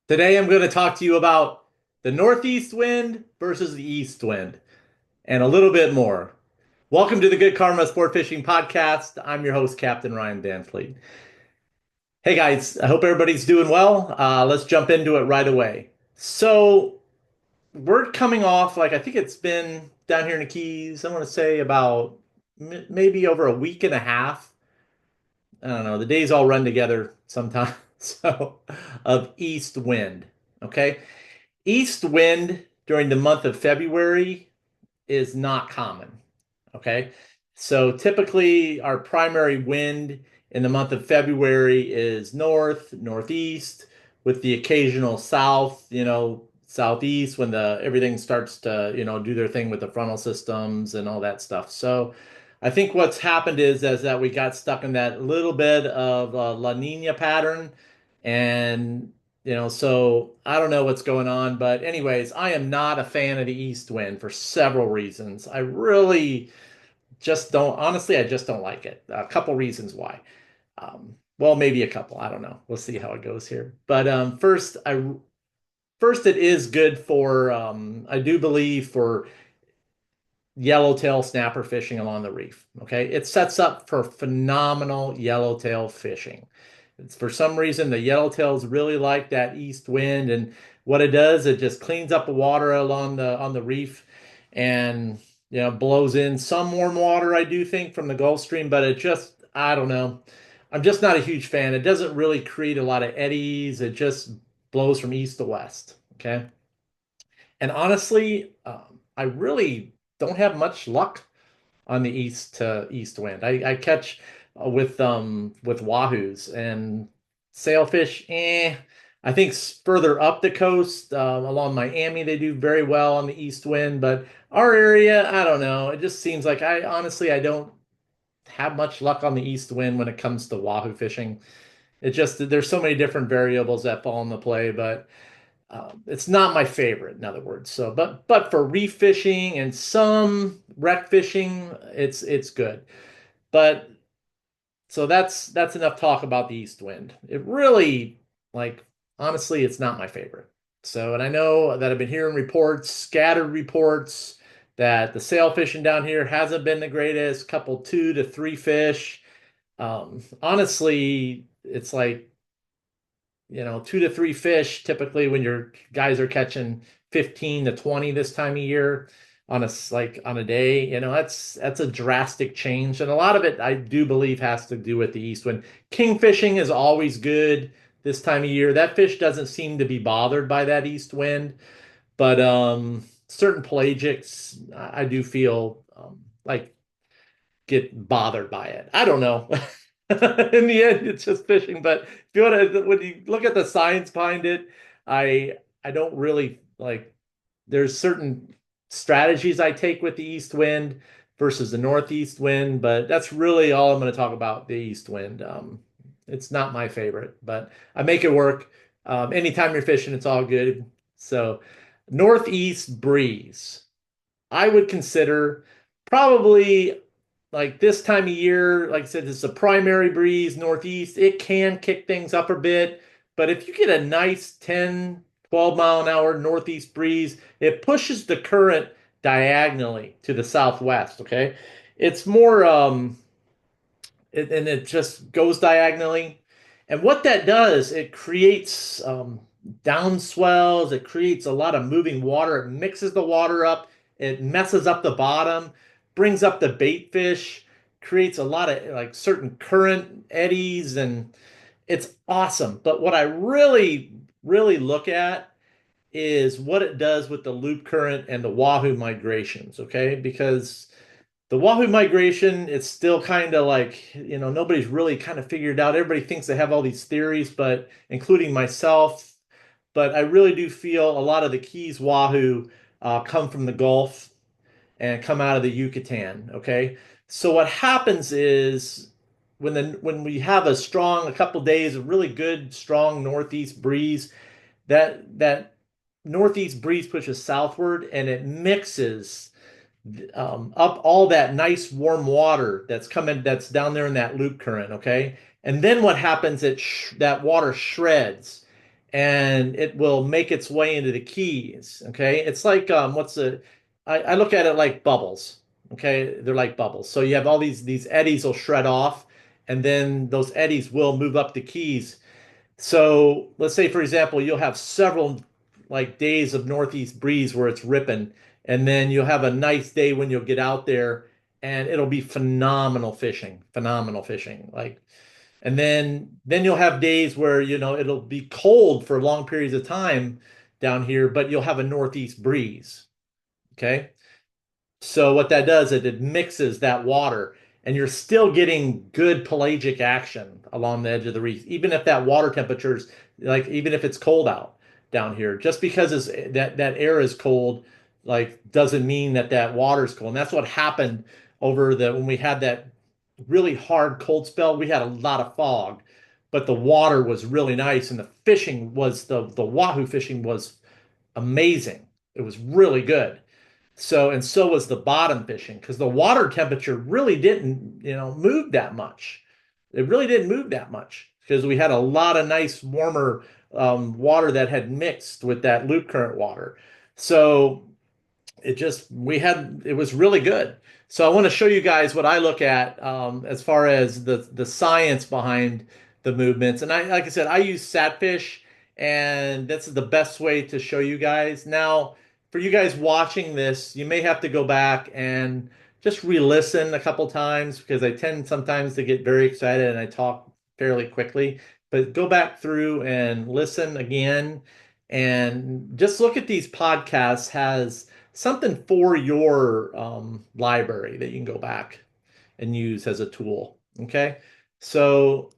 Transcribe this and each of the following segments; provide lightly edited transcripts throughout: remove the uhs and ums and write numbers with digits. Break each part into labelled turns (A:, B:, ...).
A: Today I'm going to talk to you about the northeast wind versus the east wind and a little bit more. Welcome to the Good Karma Sportfishing Podcast. I'm your host, Captain Ryan Van Fleet. Hey guys, I hope everybody's doing well. Let's jump into it right away. So we're coming off, like I think it's been down here in the Keys, I want to say about maybe over a week and a half. I don't know, the days all run together sometimes. So, of east wind. Okay. East wind during the month of February is not common. Okay. So typically our primary wind in the month of February is north, northeast, with the occasional south, southeast when the everything starts to, do their thing with the frontal systems and all that stuff. So I think what's happened is that we got stuck in that little bit of La Nina pattern, and so I don't know what's going on, but anyways, I am not a fan of the east wind for several reasons. I really just don't, honestly, I just don't like it. A couple reasons why. Well, maybe a couple. I don't know. We'll see how it goes here. But first it is good for I do believe for yellowtail snapper fishing along the reef. Okay, it sets up for phenomenal yellowtail fishing. It's for some reason the yellowtails really like that east wind, and what it does, it just cleans up the water along the on the reef, and blows in some warm water. I do think from the Gulf Stream, but it just I don't know. I'm just not a huge fan. It doesn't really create a lot of eddies. It just blows from east to west. Okay. And honestly, I really don't have much luck on the east to east wind. I catch with Wahoos and sailfish. I think further up the coast along Miami they do very well on the east wind, but our area, I don't know. It just seems like I don't have much luck on the east wind when it comes to Wahoo fishing. It just there's so many different variables that fall into play, but it's not my favorite, in other words. So, but for reef fishing and some wreck fishing, it's good. But so that's enough talk about the east wind. It really, like, honestly, it's not my favorite. So, and I know that I've been hearing reports, scattered reports, that the sail fishing down here hasn't been the greatest. Couple 2 to 3 fish. Honestly, it's like 2 to 3 fish typically when your guys are catching 15 to 20 this time of year on a day. That's a drastic change, and a lot of it I do believe has to do with the east wind. King fishing is always good this time of year. That fish doesn't seem to be bothered by that east wind, but certain pelagics I do feel like get bothered by it. I don't know. In the end, it's just fishing. But if you want to, when you look at the science behind it, I don't really like. There's certain strategies I take with the east wind versus the northeast wind, but that's really all I'm going to talk about the east wind. It's not my favorite, but I make it work. Anytime you're fishing, it's all good. So, northeast breeze. I would consider probably like this time of year, like I said, it's a primary breeze northeast. It can kick things up a bit, but if you get a nice 10, 12 mile an hour northeast breeze, it pushes the current diagonally to the southwest. Okay. It's more and it just goes diagonally. And what that does, it creates down swells. It creates a lot of moving water. It mixes the water up. It messes up the bottom, brings up the bait fish, creates a lot of like certain current eddies, and it's awesome. But what I really, really look at is what it does with the loop current and the Wahoo migrations, okay? Because the Wahoo migration, it's still kind of like, nobody's really kind of figured out. Everybody thinks they have all these theories, but including myself. But I really do feel a lot of the Keys Wahoo come from the Gulf and come out of the Yucatan. Okay. So what happens is when we have a couple days of really good, strong northeast breeze, that northeast breeze pushes southward and it mixes up all that nice warm water that's down there in that loop current, okay? And then what happens, that water shreds and it will make its way into the keys. Okay. It's like I look at it like bubbles. Okay. They're like bubbles. So you have all these eddies will shred off, and then those eddies will move up the keys. So let's say, for example, you'll have several like days of northeast breeze where it's ripping, and then you'll have a nice day when you'll get out there and it'll be phenomenal fishing. Like, and then you'll have days where, it'll be cold for long periods of time down here, but you'll have a northeast breeze. Okay. So what that does is it mixes that water, and you're still getting good pelagic action along the edge of the reef, even if that water temperature's like even if it's cold out down here. Just because that air is cold, like doesn't mean that water's cold. And that's what happened over the when we had that really hard cold spell. We had a lot of fog, but the water was really nice, and the fishing was the Wahoo fishing was amazing. It was really good. So was the bottom fishing because the water temperature really didn't, move that much. It really didn't move that much because we had a lot of nice warmer water that had mixed with that loop current water. So it was really good. So I want to show you guys what I look at as far as the science behind the movements. And like I said, I use SatFish, and that's the best way to show you guys. Now, for you guys watching this, you may have to go back and just re-listen a couple times because I tend sometimes to get very excited and I talk fairly quickly. But go back through and listen again, and just look at these podcasts has something for your library that you can go back and use as a tool. Okay. So,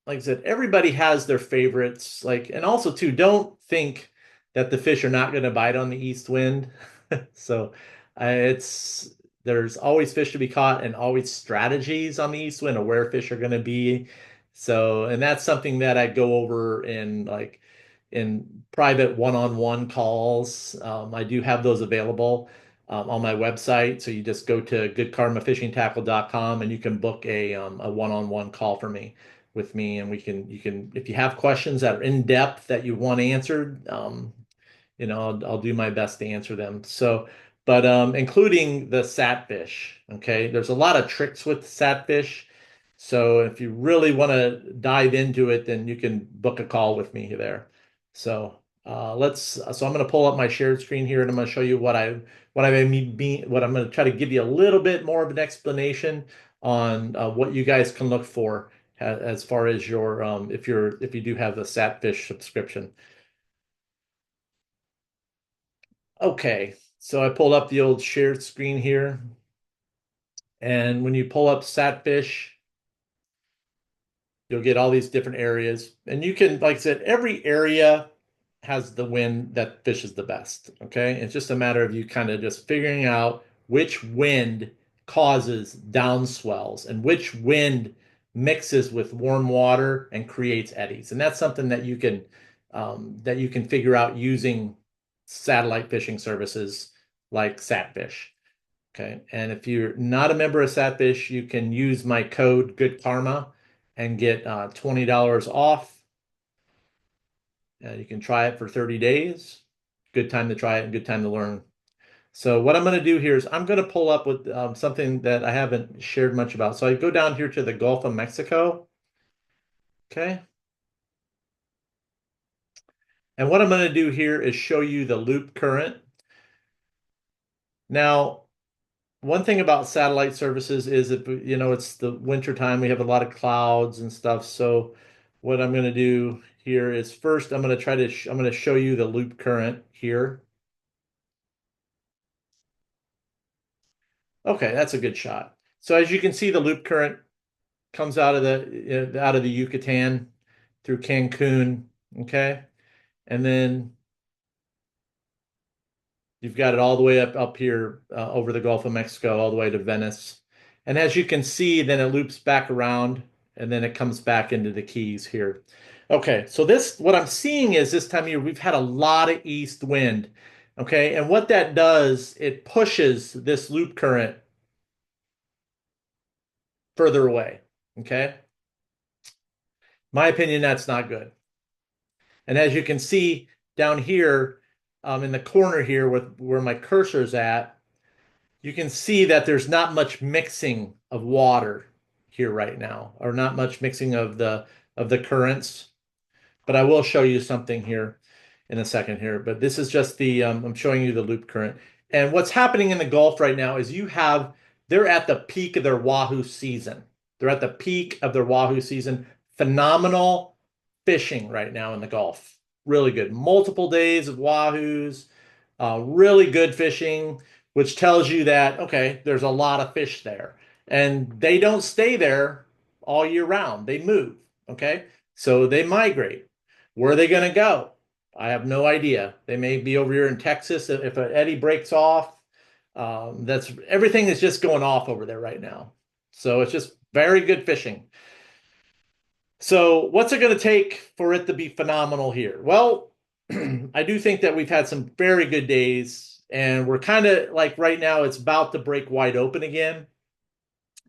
A: like I said, everybody has their favorites. Like, and also, too, don't think that the fish are not going to bite on the east wind. So, it's there's always fish to be caught and always strategies on the east wind of where fish are going to be. So, and that's something that I go over in private one-on-one calls. I do have those available on my website. So you just go to goodkarmafishingtackle.com and you can book a one-on-one call for me with me, and you can if you have questions that are in depth that you want answered, I'll do my best to answer them. So, but including the SatFish, okay, there's a lot of tricks with SatFish. So if you really want to dive into it, then you can book a call with me there. So so I'm going to pull up my shared screen here, and I'm going to show you what I'm going to try to give you a little bit more of an explanation on what you guys can look for as far as your if you do have the SatFish subscription. Okay, so I pulled up the old shared screen here, and when you pull up SatFish, you'll get all these different areas, and you can, like I said, every area has the wind that fishes the best. Okay, it's just a matter of you kind of just figuring out which wind causes downswells and which wind mixes with warm water and creates eddies, and that's something that you can figure out using satellite fishing services like SatFish. Okay. And if you're not a member of SatFish, you can use my code Good Karma and get $20 off. You can try it for 30 days. Good time to try it and good time to learn. So what I'm going to do here is I'm going to pull up with something that I haven't shared much about. So I go down here to the Gulf of Mexico. Okay. And what I'm going to do here is show you the loop current. Now, one thing about satellite services is that it's the winter time, we have a lot of clouds and stuff. So what I'm going to do here is first I'm going to I'm going to show you the loop current here. Okay, that's a good shot. So as you can see, the loop current comes out of the Yucatan through Cancun. Okay, and then you've got it all the way up here over the Gulf of Mexico, all the way to Venice. And as you can see, then it loops back around and then it comes back into the Keys here. Okay, so what I'm seeing is this time of year, we've had a lot of east wind. Okay, and what that does, it pushes this loop current further away. Okay, my opinion, that's not good. And as you can see down here in the corner here with where my cursor's at, you can see that there's not much mixing of water here right now, or not much mixing of the currents. But I will show you something here in a second here. But this is just the I'm showing you the loop current. And what's happening in the Gulf right now is they're at the peak of their Wahoo season. They're at the peak of their Wahoo season. Phenomenal fishing right now in the Gulf. Really good. Multiple days of Wahoos, really good fishing, which tells you that, okay, there's a lot of fish there. And they don't stay there all year round. They move, okay? So they migrate. Where are they going to go? I have no idea. They may be over here in Texas if an eddy breaks off. That's everything is just going off over there right now. So it's just very good fishing. So what's it going to take for it to be phenomenal here? Well, I do think that we've had some very good days, and we're kind of like right now it's about to break wide open again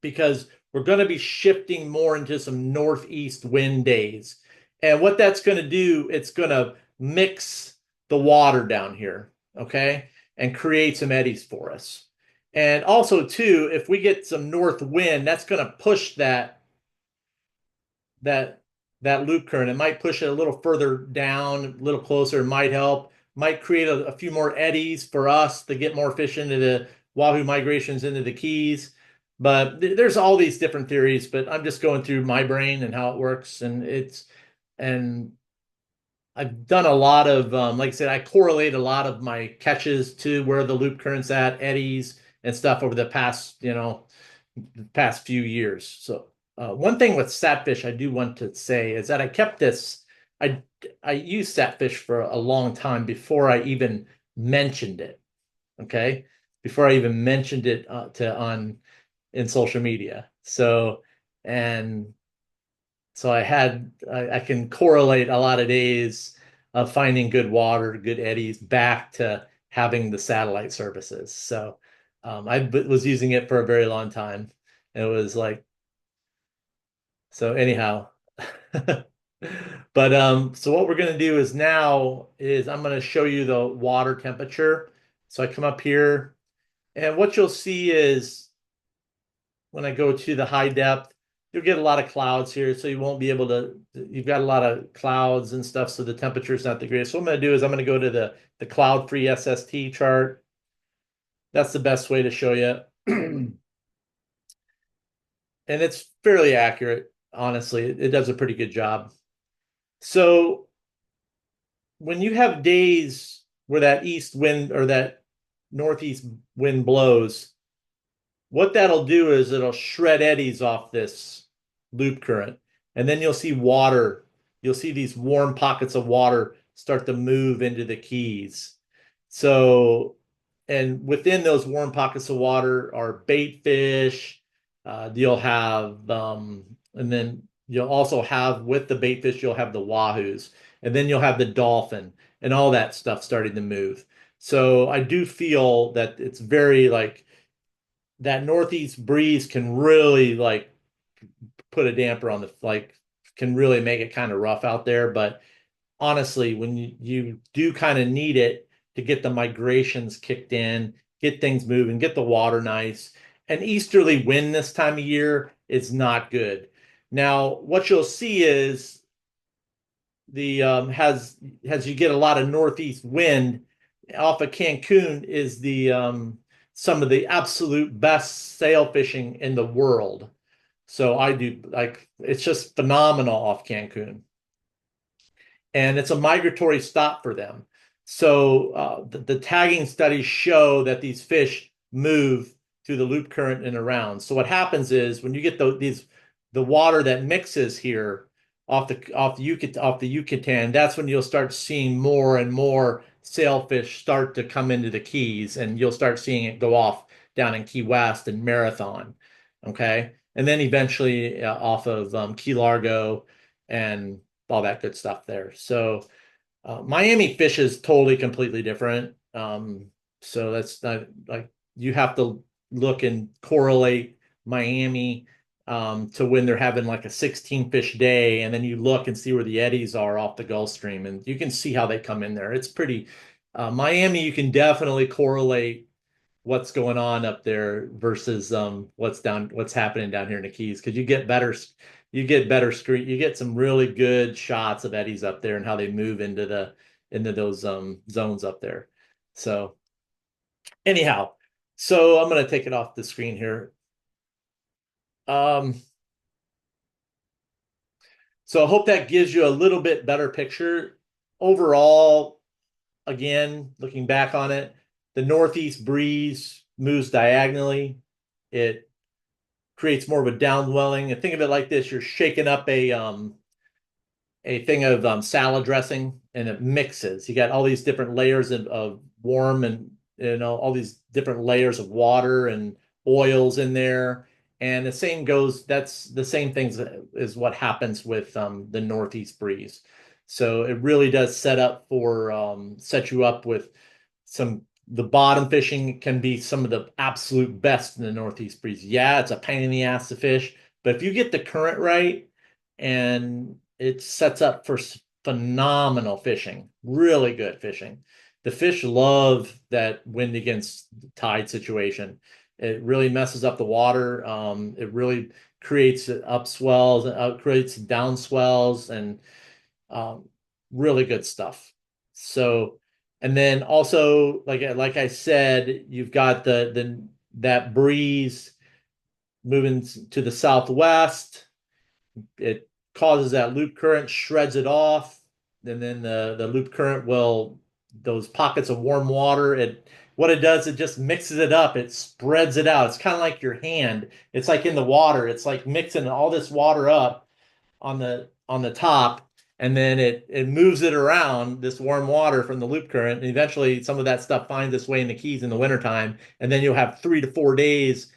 A: because we're going to be shifting more into some northeast wind days. And what that's going to do, it's going to mix the water down here, okay, and create some eddies for us. And also, too, if we get some north wind, that's going to push that that loop current. It might push it a little further down, a little closer. It might help. Might create a few more eddies for us to get more fish into the Wahoo migrations into the Keys. But there's all these different theories. But I'm just going through my brain and how it works, and I've done a lot of like I said, I correlate a lot of my catches to where the loop current's at, eddies and stuff over the past few years. So one thing with SatFish I do want to say is that I kept this. I I used SatFish for a long time before I even mentioned it. Okay, before I even mentioned it to on in social media. And so I can correlate a lot of days of finding good water, good eddies back to having the satellite services. So was using it for a very long time. It was like so anyhow. But so what we're going to do is now is I'm going to show you the water temperature. So I come up here, and what you'll see is when I go to the high depth, you'll get a lot of clouds here, so you won't be able to, you've got a lot of clouds and stuff, so the temperature is not the greatest. So what I'm going to do is I'm going to go to the cloud-free SST chart. That's the best way to show you. And it's fairly accurate, honestly. It does a pretty good job. So when you have days where that east wind or that northeast wind blows, what that'll do is it'll shred eddies off this loop current. And then you'll see water. You'll see these warm pockets of water start to move into the Keys. So, and within those warm pockets of water are bait fish. You'll have, and then you'll also have with the bait fish, you'll have the wahoos. And then you'll have the dolphin and all that stuff starting to move. So I do feel that it's very like, that northeast breeze can really like put a damper on the like can really make it kind of rough out there. But honestly, when you do kind of need it to get the migrations kicked in, get things moving, get the water nice. An easterly wind this time of year is not good. Now, what you'll see is the has you get a lot of northeast wind off of Cancun is the some of the absolute best sail fishing in the world. So I do like it's just phenomenal off Cancun. And it's a migratory stop for them. So the tagging studies show that these fish move through the loop current and around. So what happens is when you get the water that mixes here off the Yucatan, that's when you'll start seeing more and more sailfish start to come into the Keys, and you'll start seeing it go off down in Key West and Marathon, okay, and then eventually off of Key Largo and all that good stuff there. So Miami fish is totally completely different. So that's not like you have to look and correlate Miami to when they're having like a 16 fish day, and then you look and see where the eddies are off the Gulf Stream, and you can see how they come in there. It's pretty Miami, you can definitely correlate what's going on up there versus what's happening down here in the Keys, because you get better screen, you get some really good shots of eddies up there and how they move into those zones up there. So anyhow, so I'm going to take it off the screen here. Um, so I hope that gives you a little bit better picture. Overall, again, looking back on it, the northeast breeze moves diagonally. It creates more of a downdwelling. And think of it like this: you're shaking up a thing of salad dressing, and it mixes. You got all these different layers of warm, and all these different layers of water and oils in there. And the same goes. That's the same things is what happens with the northeast breeze. So it really does set you up with some. The bottom fishing can be some of the absolute best in the northeast breeze. Yeah, it's a pain in the ass to fish, but if you get the current right, and it sets up for phenomenal fishing, really good fishing. The fish love that wind against tide situation. It really messes up the water. It really creates upswells, creates down swells, and um, really good stuff. So, and then also, like I said, you've got the that breeze moving to the southwest. It causes that loop current, shreds it off, and then the loop current will, those pockets of warm water, it what it does, it just mixes it up, it spreads it out. It's kind of like your hand. It's like in the water. It's like mixing all this water up on the top, and then it moves it around, this warm water from the loop current, and eventually some of that stuff finds its way in the Keys in the wintertime, and then you'll have 3 to 4 days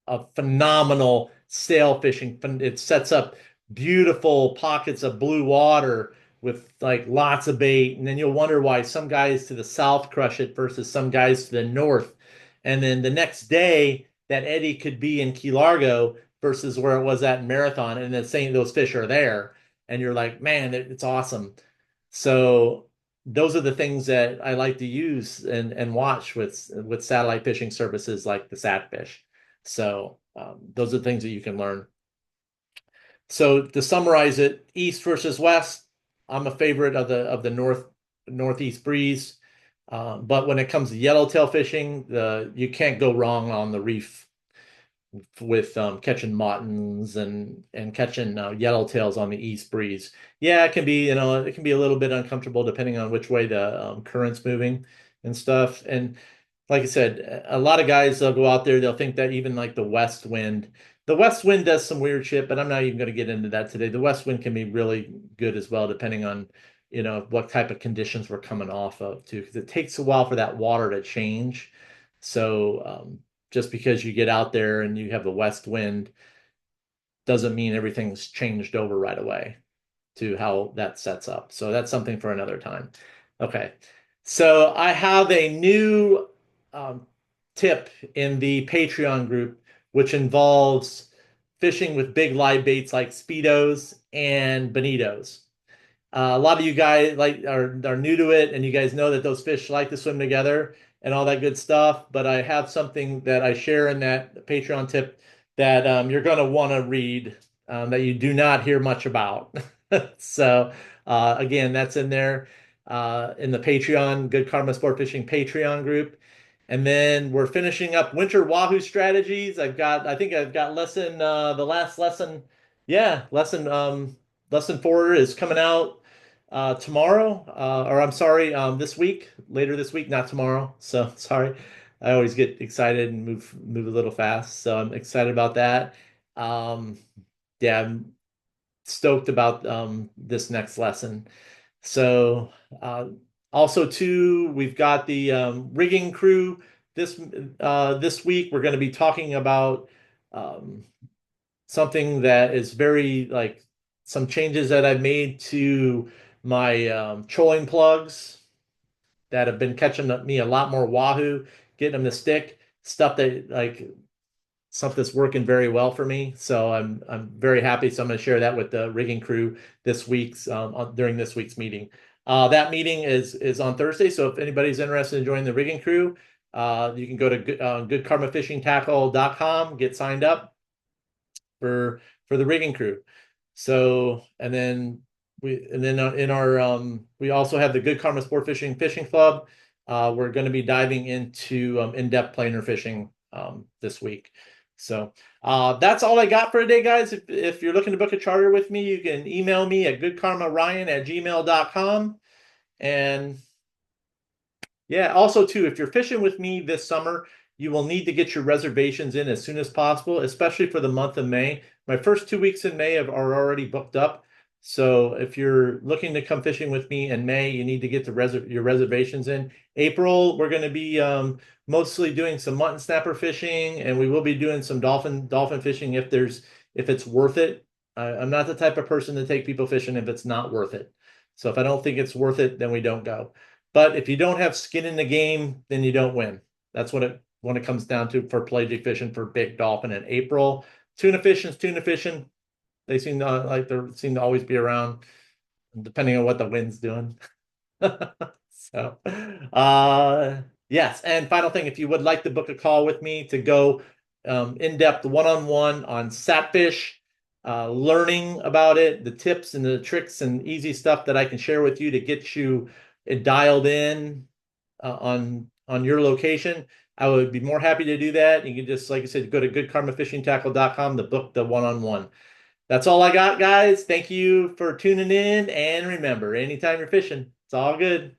A: of phenomenal sail fishing. It sets up beautiful pockets of blue water with like lots of bait. And then you'll wonder why some guys to the south crush it versus some guys to the north. And then the next day, that eddy could be in Key Largo versus where it was at Marathon. And then saying those fish are there. And you're like, man, it's awesome. So those are the things that I like to use and watch with satellite fishing services like the SatFish. So those are things that you can learn. So to summarize it, east versus west, I'm a favorite of the northeast breeze. But when it comes to yellowtail fishing, you can't go wrong on the reef with catching martins and catching yellowtails on the east breeze. Yeah, it can be a little bit uncomfortable depending on which way the current's moving and stuff. And like I said, a lot of guys they'll go out there, they'll think that even like the west wind does some weird shit, but I'm not even going to get into that today. The west wind can be really good as well, depending on what type of conditions we're coming off of too, because it takes a while for that water to change. So just because you get out there and you have the west wind doesn't mean everything's changed over right away to how that sets up. So that's something for another time. Okay. So I have a new um, tip in the Patreon group, which involves fishing with big live baits like Speedos and Bonitos. A lot of you guys are new to it, and you guys know that those fish like to swim together and all that good stuff. But I have something that I share in that Patreon tip that you're going to want to read that you do not hear much about. So again, that's in there in the Patreon, Good Karma Sportfishing Patreon group. And then we're finishing up winter Wahoo strategies. I think I've got the last lesson. Yeah, lesson 4 is coming out tomorrow, or I'm sorry, this week, later this week, not tomorrow. So sorry. I always get excited and move a little fast. So I'm excited about that. Um, yeah, I'm stoked about this next lesson. So uh, also too, we've got the rigging crew this week. We're going to be talking about um, something that is very like some changes that I've made to my trolling plugs that have been catching me a lot more wahoo, getting them to stick. Stuff that like something that's working very well for me. So I'm very happy. So I'm going to share that with the rigging crew this week's during this week's meeting. That meeting is on Thursday. So if anybody's interested in joining the rigging crew, you can go to goodkarmafishingtackle.com, get signed up for the rigging crew. So in our we also have the Good Karma Sportfishing Fishing Club. We're going to be diving into in-depth planer fishing this week. So that's all I got for today, guys. If you're looking to book a charter with me, you can email me at goodkarmaryan@gmail.com. And yeah, also too, if you're fishing with me this summer, you will need to get your reservations in as soon as possible, especially for the month of May. My first 2 weeks in May are already booked up. So if you're looking to come fishing with me in May, you need to get your reservations in. April, we're going to be mostly doing some mutton snapper fishing, and we will be doing some dolphin fishing if it's worth it. I'm not the type of person to take people fishing if it's not worth it. So if I don't think it's worth it, then we don't go. But if you don't have skin in the game, then you don't win. That's what it comes down to for pelagic fishing for big dolphin in April. Tuna fishing's tuna fishing. They seem to always be around, depending on what the wind's doing. So, yes. And final thing, if you would like to book a call with me to go in-depth one-on-one on SatFish, learning about it, the tips and the tricks and easy stuff that I can share with you to get you dialed in on your location, I would be more happy to do that. You can just, like I said, go to goodkarmafishingtackle.com to book the one-on-one. That's all I got, guys. Thank you for tuning in. And remember, anytime you're fishing, it's all good.